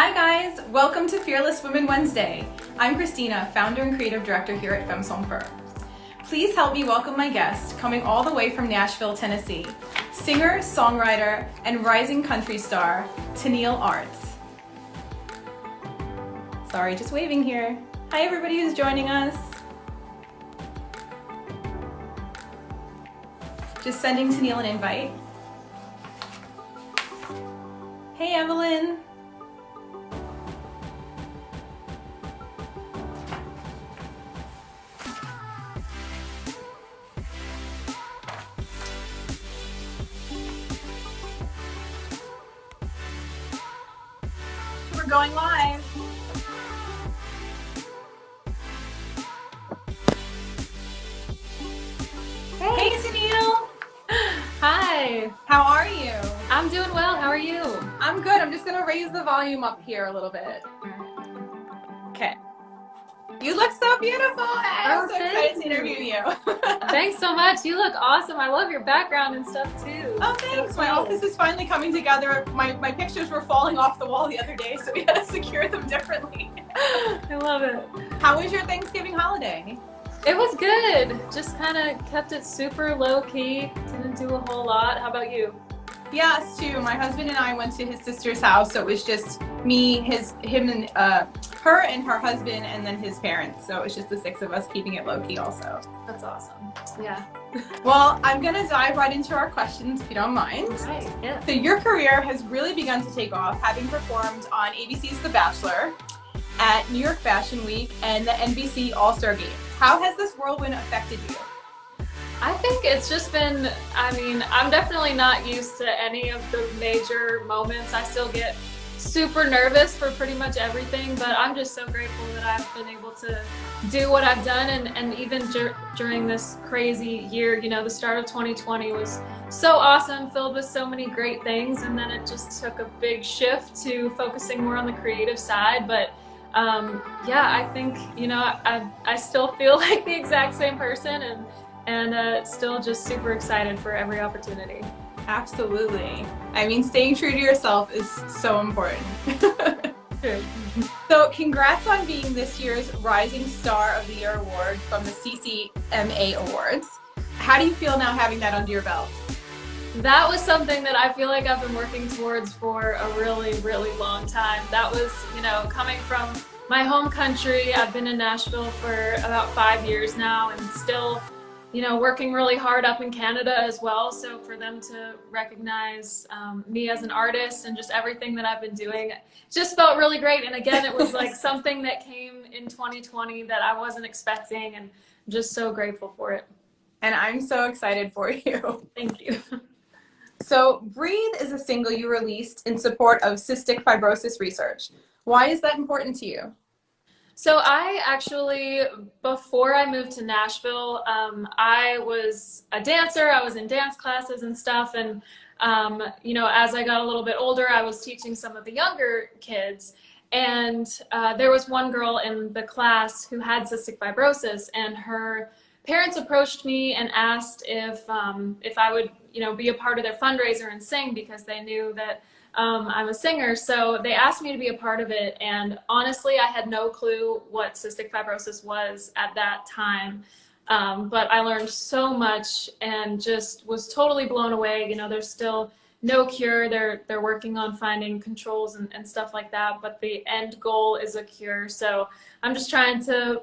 Hi guys, welcome to Fearless Women Wednesday. I'm Christina, founder and creative director here at FEMME. Please help me welcome my guest, coming all the way from Nashville, Tennessee, singer, songwriter, and rising country star, TENILLE. Sorry, just waving here. Hi everybody who's joining us. Just sending TENILLE an invite. Hey Evelyn. We're going live. Hey TENILLE. Hi. How are you? I'm doing well. How are you? I'm good. I'm just gonna raise the volume up here a little bit. Okay. You look so beautiful. I'm so excited to interview you. Thanks so much. You look awesome. I love your background and stuff too. Oh, thanks. So My cool. office is finally coming together. My pictures were falling off the wall the other day, so we had to secure them differently. I love it. How was your Thanksgiving holiday? It was good. Just kind of kept it super low key. Didn't do a whole lot. How about you? Yeah, us too. My husband and I went to his sister's house, so it was just me, him, and her and her husband, and then his parents. So it was just the six of us, keeping it low key also. That's awesome. Yeah. Well, I'm gonna dive right into our questions if you don't mind. Right. Yeah. So your career has really begun to take off, having performed on ABC's The Bachelor, at New York Fashion Week, and the NBC All-Star Games. How has this whirlwind affected you? I think it's just been, I'm definitely not used to any of the major moments. I still get super nervous for pretty much everything, but I'm just so grateful that I've been able to do what I've done. And even during this crazy year, you know, the start of 2020 was so awesome, filled with so many great things. And then it just took a big shift to focusing more on the creative side. But yeah, I think, you know, I still feel like the exact same person and still just super excited for every opportunity. Absolutely. I mean, staying true to yourself is so important. True. So congrats on being this year's Rising Star of the Year award from the CCMA Awards. How do you feel now having that under your belt? That was something that I feel like I've been working towards for a really, really long time. That was, you know, coming from my home country. I've been in Nashville for about 5 years now and still, you know, working really hard up in Canada as well. So for them to recognize me as an artist and just everything that I've been doing, just felt really great. And again, it was like something that came in 2020 that I wasn't expecting, and I'm just so grateful for it. And I'm so excited for you. Thank you. So Breathe is a single you released in support of cystic fibrosis research. Why is that important to you? So I actually, before I moved to Nashville, I was a dancer. I was in dance classes and stuff. And, you know, as I got a little bit older, I was teaching some of the younger kids. And there was one girl in the class who had cystic fibrosis, and her parents approached me and asked if I would, you know, be a part of their fundraiser and sing, because they knew that I'm a singer. So they asked me to be a part of it. And honestly, I had no clue what cystic fibrosis was at that time. But I learned so much and just was totally blown away. You know, there's still no cure. They're working on finding controls and stuff like that. But the end goal is a cure. So I'm just trying to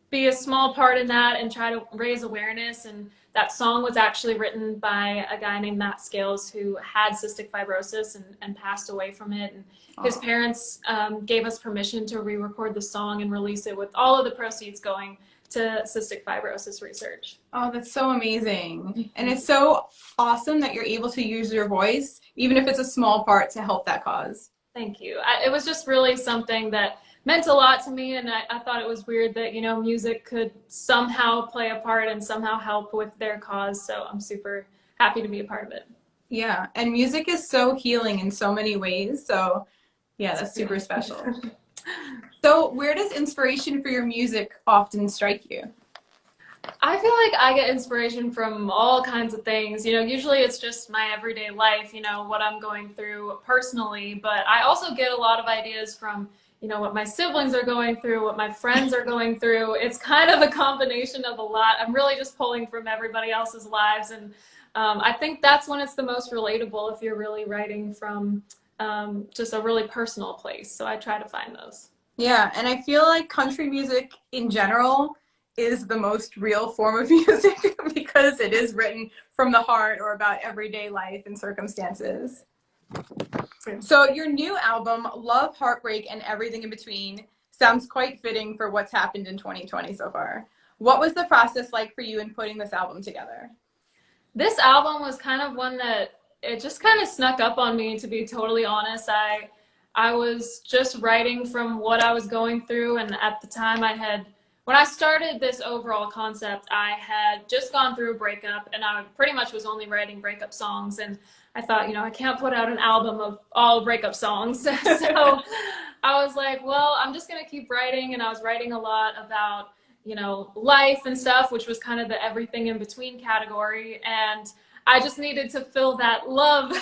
be a small part in that and try to raise awareness. And that song was actually written by a guy named Matt Scales, who had cystic fibrosis and passed away from it. And his parents gave us permission to re-record the song and release it with all of the proceeds going to cystic fibrosis research. Oh, that's so amazing. And it's so awesome that you're able to use your voice, even if it's a small part, to help that cause. Thank you. It was just really something that meant a lot to me, and I thought it was weird that, you know, music could somehow play a part and somehow help with their cause. So I'm super happy to be a part of it. Yeah, and music is so healing in so many ways. So yeah, that's super special. So where does inspiration for your music often strike you? I feel like I get inspiration from all kinds of things. You know, usually it's just my everyday life, you know, what I'm going through personally, but I also get a lot of ideas from, you know, what my siblings are going through, what my friends are going through. It's kind of a combination of a lot. I'm really just pulling from everybody else's lives. And I think that's when it's the most relatable, if you're really writing from just a really personal place. So I try to find those. Yeah, and I feel like country music in general is the most real form of music because it is written from the heart or about everyday life and circumstances. So your new album, Love, Heartbreak, and Everything in Between, sounds quite fitting for what's happened in 2020 so far. What was the process like for you in putting this album together? This album was kind of one that it just kind of snuck up on me, to be totally honest. I was just writing from what I was going through, and at the time when I started this overall concept, I had just gone through a breakup, and I pretty much was only writing breakup songs, and I thought, you know, I can't put out an album of all breakup songs. So I was like, well, I'm just gonna keep writing, and I was writing a lot about, you know, life and stuff, which was kind of the everything in between category. And I just needed to fill that love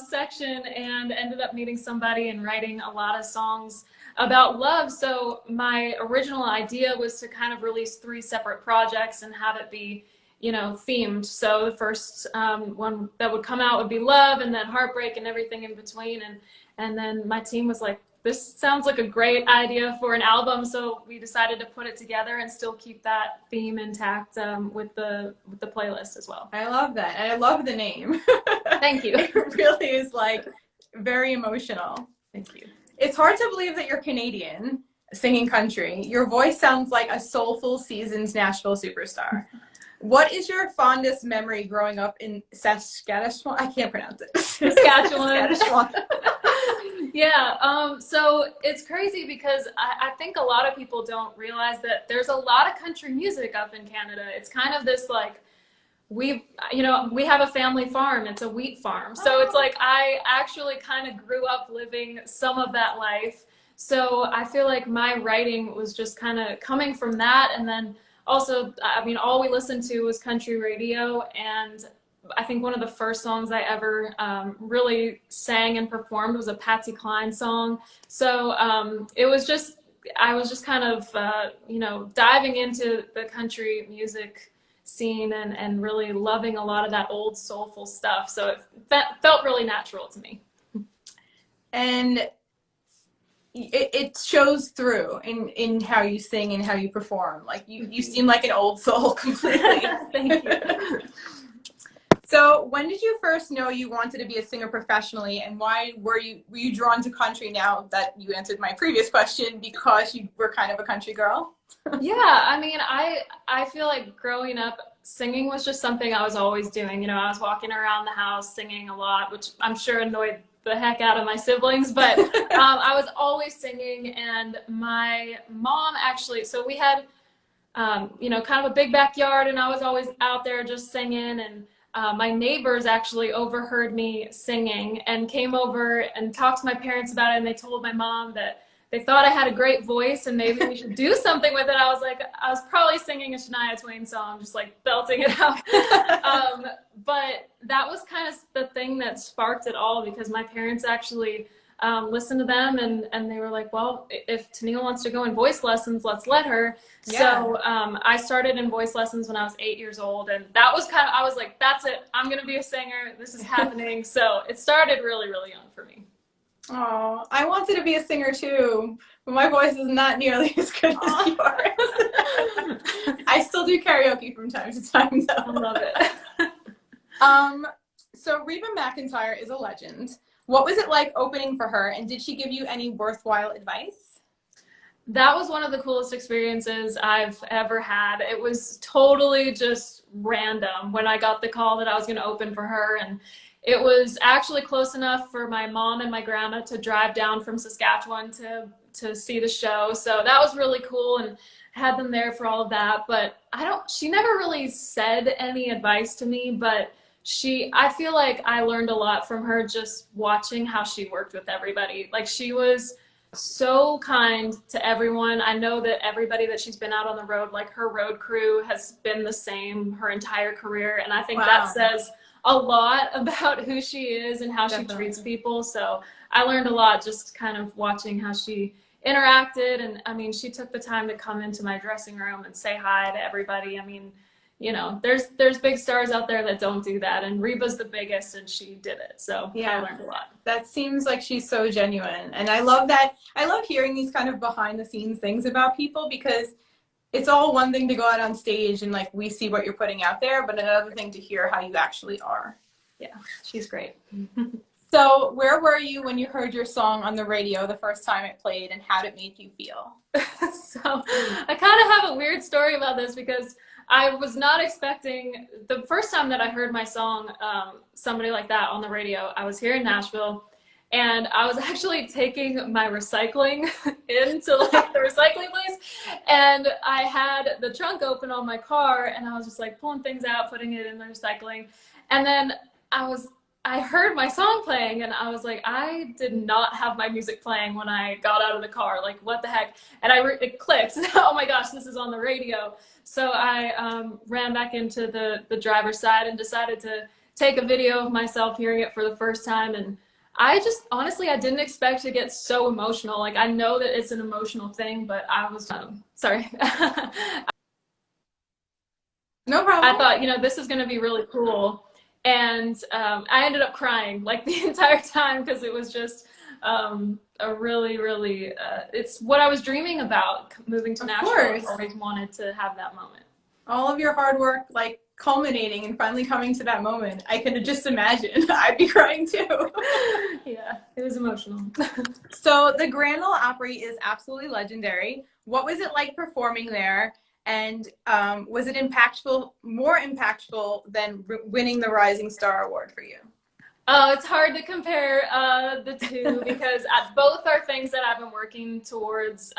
section, and ended up meeting somebody and writing a lot of songs about love. So my original idea was to kind of release 3 separate projects and have it be, you know, themed. So the first one that would come out would be love, and then heartbreak, and everything in between. And then my team was like, this sounds like a great idea for an album, so we decided to put it together and still keep that theme intact with the playlist as well. I love that, and I love the name. Thank you. It really is like very emotional. Thank you. It's hard to believe that you're Canadian singing country. Your voice sounds like a soulful, seasoned Nashville superstar. What is your fondest memory growing up in Saskatchewan? I can't pronounce it. Saskatchewan. Saskatchewan. Yeah, so it's crazy because I think a lot of people don't realize that there's a lot of country music up in Canada. It's kind of this like, we have a family farm. It's a wheat farm. So it's like I actually kind of grew up living some of that life. So I feel like my writing was just kind of coming from that. And then also, I mean, all we listened to was country radio, and I think one of the first songs I ever really sang and performed was a Patsy Cline song. So I was just kind of, you know, diving into the country music scene and really loving a lot of that old soulful stuff. So it felt really natural to me. And it shows through in how you sing and how you perform. Like you seem like an old soul completely. Thank you. So when did you first know you wanted to be a singer professionally, and why were you drawn to country? Now that you answered my previous question, because you were kind of a country girl? Yeah, I mean, I feel like growing up, singing was just something I was always doing. You know, I was walking around the house singing a lot, which I'm sure annoyed the heck out of my siblings, but I was always singing. And my mom actually, so we had, you know, kind of a big backyard, and I was always out there just singing. And my neighbors actually overheard me singing and came over and talked to my parents about it, and they told my mom that they thought I had a great voice and maybe we should do something with it. I was like, I was probably singing a Shania Twain song, just like belting it out. But that was kind of the thing that sparked it all, because my parents actually listened to them, and they were like, well, if TENILLE wants to go in voice lessons, let's let her. Yeah. So I started in voice lessons when I was 8 years old, and that was kind of, I was like, that's it, I'm gonna be a singer, this is happening. So it started really, really young for me. Oh, I wanted to be a singer too, but my voice is not nearly as good as yours. I still do karaoke from time to time, though. I love it. So Reba McEntire is a legend. What was it like opening for her, and did she give you any worthwhile advice? That was one of the coolest experiences I've ever had. It was totally just random when I got the call that I was going to open for her, and it was actually close enough for my mom and my grandma to drive down from Saskatchewan to see the show. So that was really cool, and had them there for all of that. But she never really said any advice to me, but I feel like I learned a lot from her just watching how she worked with everybody. Like, she was So kind to everyone. I know that everybody that she's been out on the road, like her road crew has been the same her entire career. And I think that Wow. says a lot about who she is and how she treats people. So I learned a lot just kind of watching how she interacted. And I mean, she took the time to come into my dressing room and say hi to everybody. I mean, you know, there's big stars out there that don't do that, and Reba's the biggest, and she did it. So Yeah. I learned a lot. That seems like she's so genuine. And I love that. I love hearing these kind of behind the scenes things about people, because it's all one thing to go out on stage and like we see what you're putting out there, but another thing to hear how you actually are. Yeah, she's great. So where were you when you heard your song on the radio the first time it played, and how did it make you feel? So I kind of have a weird story about this, because I was not expecting, the first time that I heard my song, Somebody Like That, on the radio, I was here in Nashville, and I was actually taking my recycling into like the recycling place, and I had the trunk open on my car, and I was just like pulling things out, putting it in the recycling, and then I heard my song playing, and I was like, I did not have my music playing when I got out of the car. Like, what the heck? And it clicked. Oh my gosh, this is on the radio. So I ran back into the driver's side and decided to take a video of myself hearing it for the first time. And I just, honestly, I didn't expect to get so emotional. Like, I know that it's an emotional thing, but I was, sorry. No problem. I thought, you know, this is going to be really cool. And I ended up crying like the entire time, because it was just a really, really, it's what I was dreaming about moving to Nashville. I always wanted to have that moment. All of your hard work, like, culminating and finally coming to that moment. I could just imagine. I'd be crying too. Yeah, it was emotional. So the Granola Opry is absolutely legendary. What was it like performing there? And was it more impactful than winning the Rising Star Award for you? Oh, it's hard to compare the two, because both are things that I've been working towards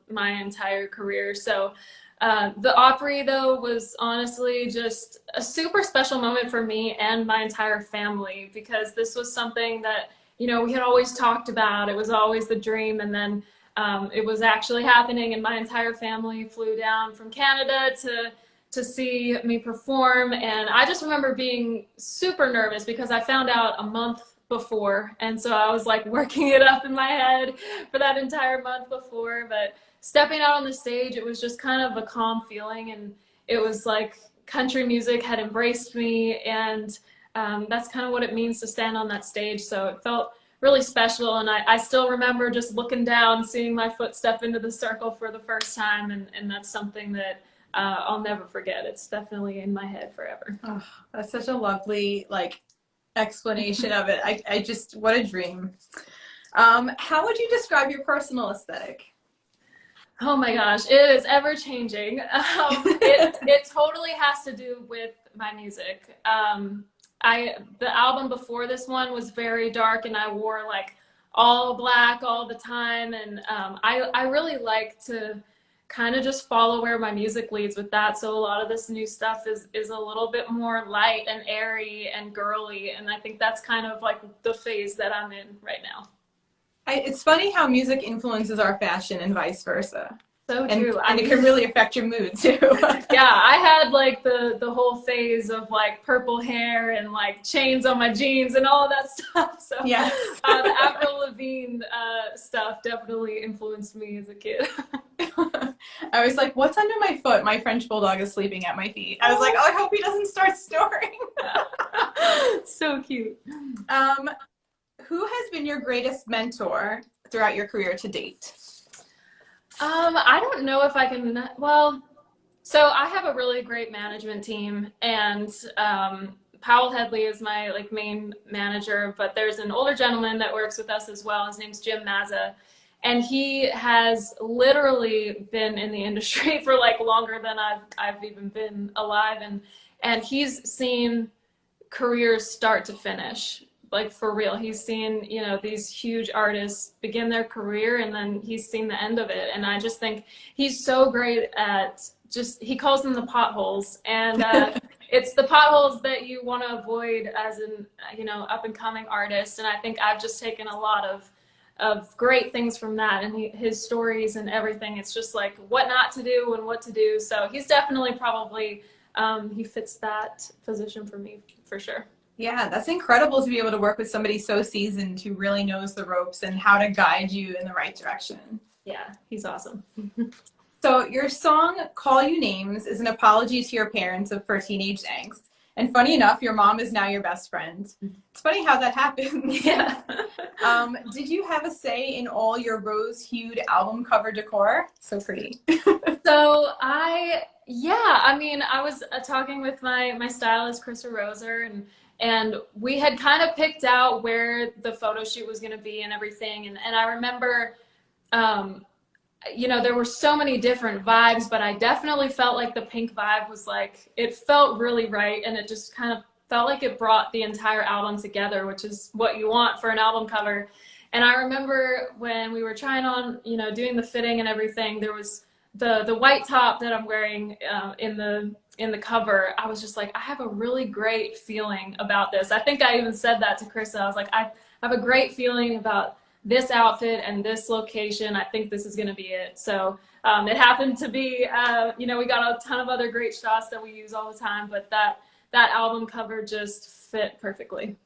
my entire career. So the Opry, though, was honestly just a super special moment for me and my entire family, because this was something that, you know, we had always talked about. It was always the dream, and then it was actually happening, and my entire family flew down from Canada to see me perform. And I just remember being super nervous, because I found out a month before, and so I was like working it up in my head for that entire month before. But stepping out on the stage, it was just kind of a calm feeling, and it was like country music had embraced me, and that's kind of what it means to stand on that stage. So it felt really special, and I still remember just looking down, seeing my foot step into the circle for the first time, and that's something that I'll never forget. It's definitely in my head forever. Oh, that's such a lovely, like, explanation of it. I just, what a dream. How would you describe your personal aesthetic? Oh my gosh, it is ever changing. It totally has to do with my music. The album before this one was very dark, and I wore like all black all the time, and I really like to kind of just follow where my music leads with that. So a lot of this new stuff is a little bit more light and airy and girly, and I think that's kind of like the phase that I'm in right now. It's funny how music influences our fashion and vice versa. So true. And it can really affect your mood too. Yeah, I had like the whole phase of like purple hair and like chains on my jeans and all of that stuff. So yeah, the Avril Lavigne stuff definitely influenced me as a kid. I was like, what's under my foot? My French bulldog is sleeping at my feet. I was like, oh, I hope he doesn't start snoring. So cute. Who has been your greatest mentor throughout your career to date? I don't know if I can, well, so I have a really great management team, and Powell Headley is my like main manager, but there's an older gentleman that works with us as well. His name's Jim Mazza, and he has literally been in the industry for like longer than I've even been alive, and he's seen careers start to finish. Like for real, he's seen, you know, these huge artists begin their career, and then he's seen the end of it. And I just think he's so great at just, he calls them the potholes, and it's the potholes that you want to avoid as an, you know, up and coming artist. And I think I've just taken a lot of of great things from that, and his stories and everything. It's just like what not to do and what to do. So he's definitely probably, he fits that position for me for sure. Yeah, that's incredible to be able to work with somebody so seasoned who really knows the ropes and how to guide you in the right direction. Yeah, he's awesome. So your song Call You Names is an apology to your parents for teenage angst. And funny enough, your mom is now your best friend. It's funny how that happened. Yeah. Did you have a say in all your rose-hued album cover decor? So pretty. So I mean, I was talking with my stylist, Krista Roser, and we had kind of picked out where the photo shoot was going to be and everything. And I remember, you know, there were so many different vibes, but I definitely felt like the pink vibe was like, it felt really right. And it just kind of felt like it brought the entire album together, which is what you want for an album cover. And I remember when we were trying on, you know, doing the fitting and everything, there was the white top that I'm wearing in the cover. I was just like, I have a really great feeling about this. I think I even said that to Krista. I was like, I have a great feeling about this outfit and this location. I think this is going to be it. So it happened to be, you know, we got a ton of other great shots that we use all the time, but that album cover just fit perfectly.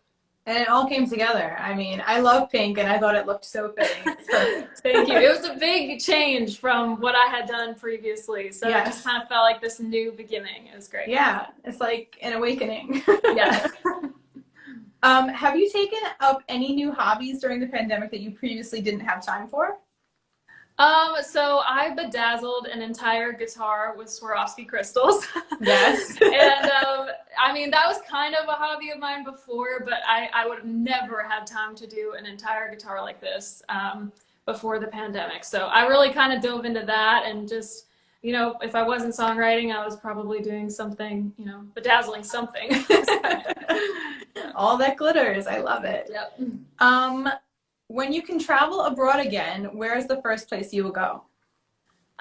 And it all came together. I mean, I love pink, and I thought it looked so fitting. It's perfect. Thank you. It was a big change from what I had done previously. So It just kind of felt like this new beginning. It was great. Yeah, it's like an awakening. Yeah. Have you taken up any new hobbies during the pandemic that you previously didn't have time for? So I bedazzled an entire guitar with Swarovski crystals. Yes. And I mean, that was kind of a hobby of mine before, but I would have never had time to do an entire guitar like this before the pandemic. So I really kind of dove into that, and just, you know, if I wasn't songwriting, I was probably doing something, you know, bedazzling something. All that glitters. I love it. Yep. When you can travel abroad again, where is the first place you will go?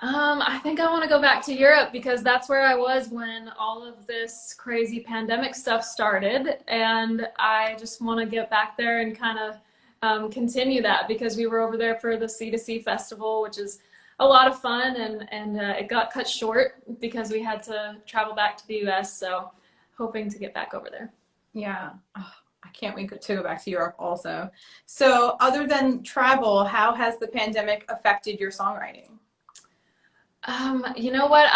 I think I want to go back to Europe, because that's where I was when all of this crazy pandemic stuff started. And I just want to get back there and kind of continue that, because we were over there for the C2C festival, which is a lot of fun. And it got cut short because we had to travel back to the US. So hoping to get back over there. Yeah. Oh, I can't wait to go back to Europe also. So other than travel, how has the pandemic affected your songwriting? You know what?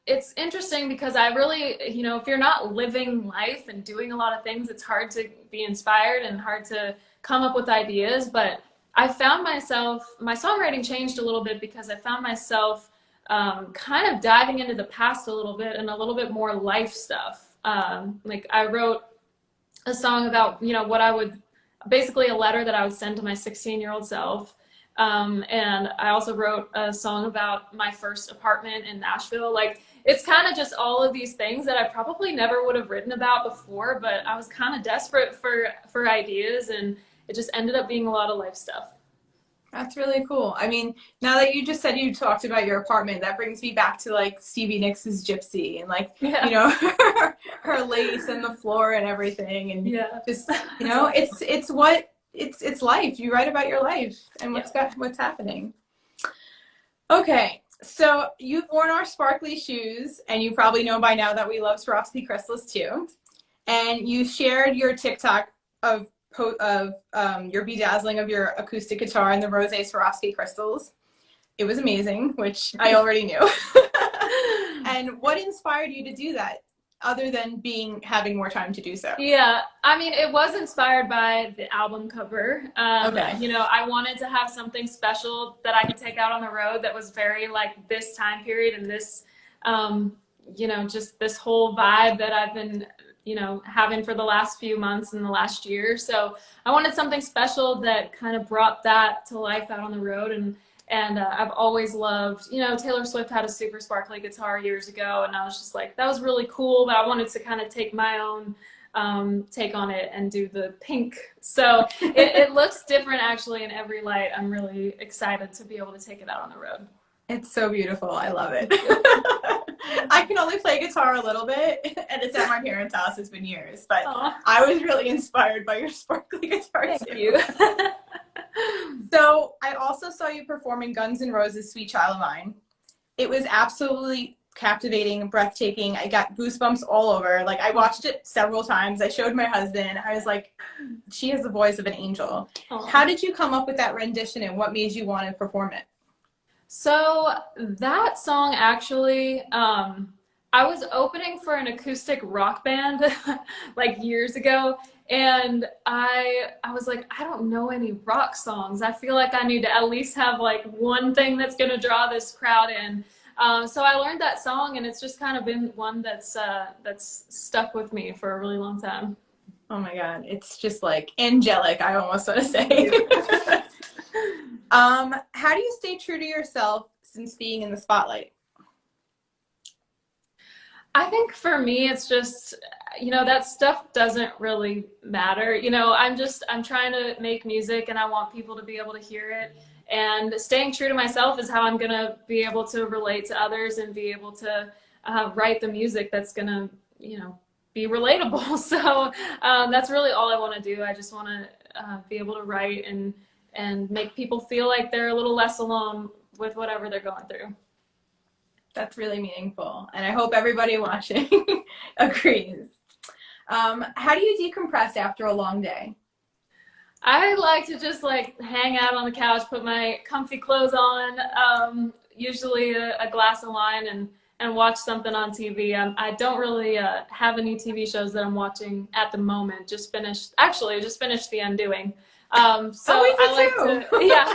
It's interesting, because I really, you know, if you're not living life and doing a lot of things, it's hard to be inspired and hard to come up with ideas. But I found myself, my songwriting changed a little bit, because I found myself kind of diving into the past a little bit and a little bit more life stuff. Like I wrote a song about, you know, what I would, basically a letter that I would send to my 16-year-old self. And I also wrote a song about my first apartment in Nashville. Like, it's kind of just all of these things that I probably never would have written about before, but I was kind of desperate for ideas, and it just ended up being a lot of life stuff. That's really cool. I mean, now that you just said you talked about your apartment, that brings me back to like Stevie Nicks' Gypsy, and like, you know, her lace and the floor and everything. And just, you know, it's life. You write about your life and what's happening. Okay. So you've worn our sparkly shoes, and you probably know by now that we love Swarovski crystals too. And you shared your TikTok of your bedazzling of your acoustic guitar and the rose Swarovski crystals. It was amazing, which I already knew. And what inspired you to do that, other than having more time to do so? Yeah, I mean, it was inspired by the album cover. You know, I wanted to have something special that I could take out on the road that was very like this time period and this, you know, just this whole vibe that I've been, you know, having for the last few months and the last year. So I wanted something special that kind of brought that to life out on the road. And I've always loved, you know, Taylor Swift had a super sparkly guitar years ago, and I was just like, that was really cool, but I wanted to kind of take my own take on it and do the pink. So it looks different actually in every light. I'm really excited to be able to take it out on the road. It's so beautiful. I love it. I can only play guitar a little bit, and it's at my parents' house. It's been years, but Aw. I was really inspired by your sparkly guitar Thank too. you. So I also saw you performing Guns N' Roses' "Sweet Child of Mine." It was absolutely captivating and breathtaking. I got goosebumps all over. Like, I watched it several times. I showed my husband. I was like, she has the voice of an angel. Aw. How did you come up with that rendition, and what made you want to perform it? So that song actually, I was opening for an acoustic rock band like years ago, and I was like, I don't know any rock songs. I feel like I need to at least have like one thing that's gonna draw this crowd in. So I learned that song, and it's just kind of been one that's stuck with me for a really long time. Oh my God, it's just like angelic, I almost want to say. How do you stay true to yourself since being in the spotlight? I think for me, it's just, that stuff doesn't really matter. I'm trying to make music, and I want people to be able to hear it. And staying true to myself is how I'm going to be able to relate to others and be able to write the music that's going to, be relatable. So that's really all I want to do. I just want to be able to write and make people feel like they're a little less alone with whatever they're going through. That's really meaningful, and I hope everybody watching agrees. How do you decompress after a long day? I like to just like hang out on the couch, put my comfy clothes on, usually a glass of wine, and watch something on TV. I don't really have any TV shows that I'm watching at the moment. Just finished The Undoing. So I like to, yeah,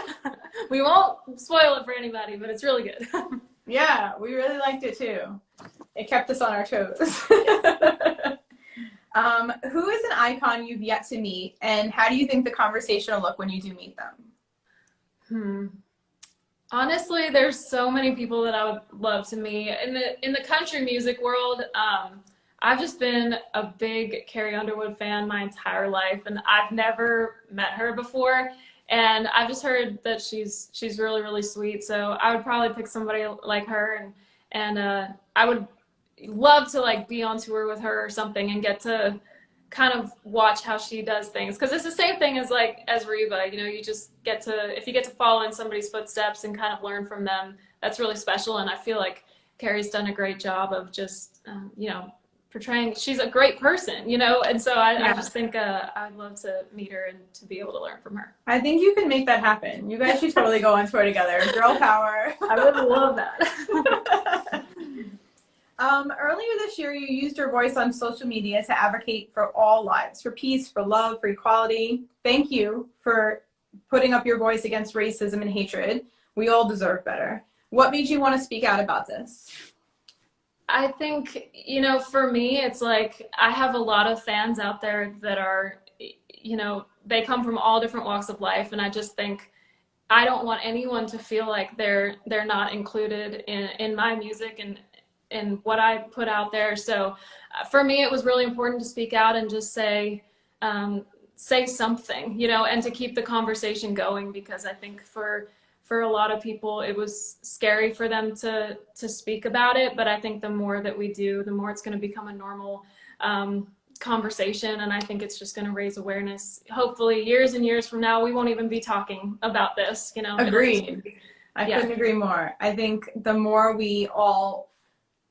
we won't spoil it for anybody, but it's really good. Yeah, we really liked it too. It kept us on our toes. Who is an icon you've yet to meet, and how do you think the conversation will look when you do meet them? Honestly, there's so many people that I would love to meet. In the country music world, I've just been a big Carrie Underwood fan my entire life, and I've never met her before. And I've just heard that she's really, really sweet. So I would probably pick somebody like her, and I would love to like be on tour with her or something and get to kind of watch how she does things. Because it's the same thing as Reba. You just get to, if you get to follow in somebody's footsteps and kind of learn from them, that's really special. And I feel like Carrie's done a great job of just, portraying, she's a great person, and so I just think I'd love to meet her and to be able to learn from her. I think you can make that happen. You guys should totally go on tour together. Girl power. I would love that. Earlier this year, you used your voice on social media to advocate for all lives, for peace, for love, for equality. Thank you for putting up your voice against racism and hatred. We all deserve better. What made you want to speak out about this? I think, for me, it's like I have a lot of fans out there that are, they come from all different walks of life. And I just think I don't want anyone to feel like they're not included in my music and what I put out there. So for me, it was really important to speak out and just say something, and to keep the conversation going, because I think for a lot of people, it was scary for them to speak about it. But I think the more that we do, the more it's going to become a normal conversation. And I think it's just going to raise awareness. Hopefully years and years from now, we won't even be talking about this, Agreed. I couldn't agree more. I think the more we all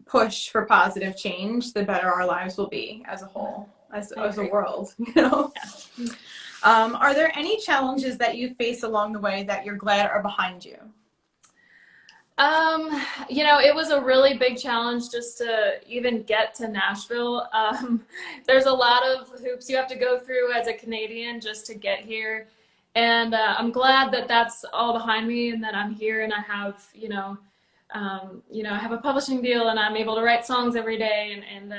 push for positive change, the better our lives will be as a whole, as a world, Yeah. Are there any challenges that you faced along the way that you're glad are behind you? It was a really big challenge just to even get to Nashville. There's a lot of hoops you have to go through as a Canadian just to get here. And I'm glad that that's all behind me and that I'm here and I have, I have a publishing deal and I'm able to write songs every day and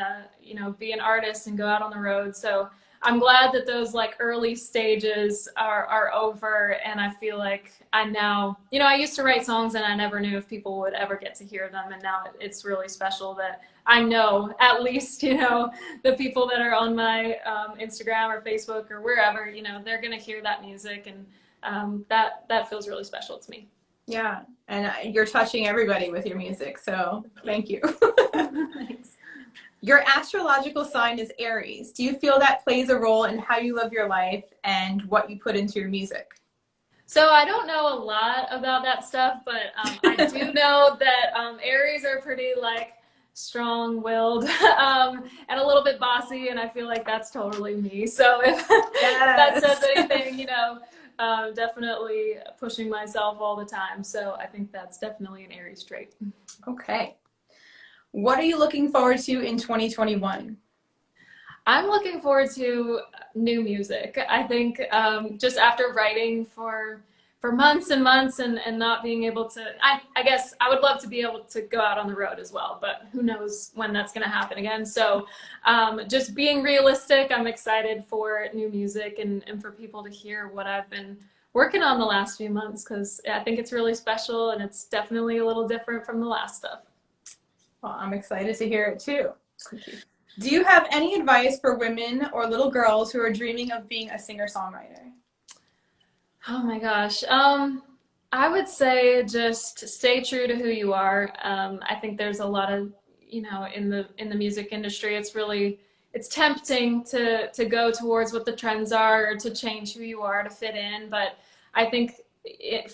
be an artist and go out on the road. So I'm glad that those like early stages are over, and I feel like I now, I used to write songs and I never knew if people would ever get to hear them, and now it's really special that I know at least, the people that are on my Instagram or Facebook or wherever, they're gonna hear that music, and that feels really special to me. Yeah, and you're touching everybody with your music, so thank you. Thanks. Your astrological sign is Aries. Do you feel that plays a role in how you live your life and what you put into your music? So I don't know a lot about that stuff, but I do know that Aries are pretty like strong-willed and a little bit bossy, and I feel like that's totally me. So if that says anything, definitely pushing myself all the time. So I think that's definitely an Aries trait. Okay. What are you looking forward to in 2021? I'm looking forward to new music. I think just after writing for months and months and not being able to, I guess I would love to be able to go out on the road as well, but who knows when that's going to happen again. So just being realistic, I'm excited for new music and for people to hear what I've been working on the last few months, because I think it's really special and it's definitely a little different from the last stuff. Well, I'm excited to hear it too. Thank you. Do you have any advice for women or little girls who are dreaming of being a singer-songwriter? Oh my gosh. I would say just stay true to who you are. I think there's a lot of, in the music industry, it's tempting to go towards what the trends are or to change who you are to fit in. But I think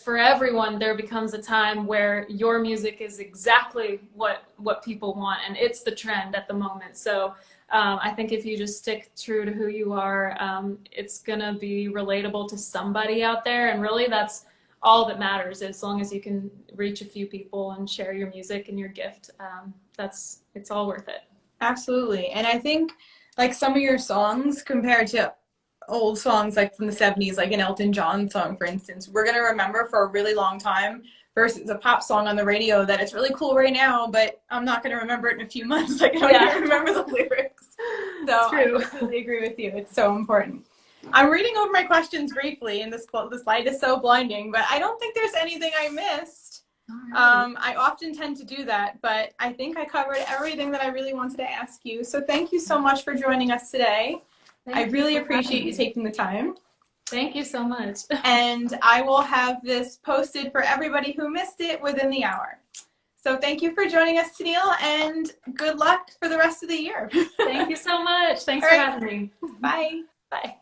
for everyone, there becomes a time where your music is exactly what people want, and it's the trend at the moment. So I think if you just stick true to who you are, it's gonna be relatable to somebody out there, and really that's all that matters. As long as you can reach a few people and share your music and your gift, it's all worth it. Absolutely. And I think like some of your songs compared to old songs like from the 70s, like an Elton John song, for instance, we're going to remember for a really long time versus a pop song on the radio that it's really cool right now, but I'm not going to remember it in a few months. Like I don't even remember the lyrics. So I completely agree with you. It's so important. I'm reading over my questions briefly, and the slide is so blinding, but I don't think there's anything I missed. I often tend to do that, but I think I covered everything that I really wanted to ask you. So thank you so much for joining us today. I really appreciate you taking the time. Thank you so much. And I will have this posted for everybody who missed it within the hour. So thank you for joining us, TENILLE, and good luck for the rest of the year. Thank you so much. Thanks for having me. Bye. Bye.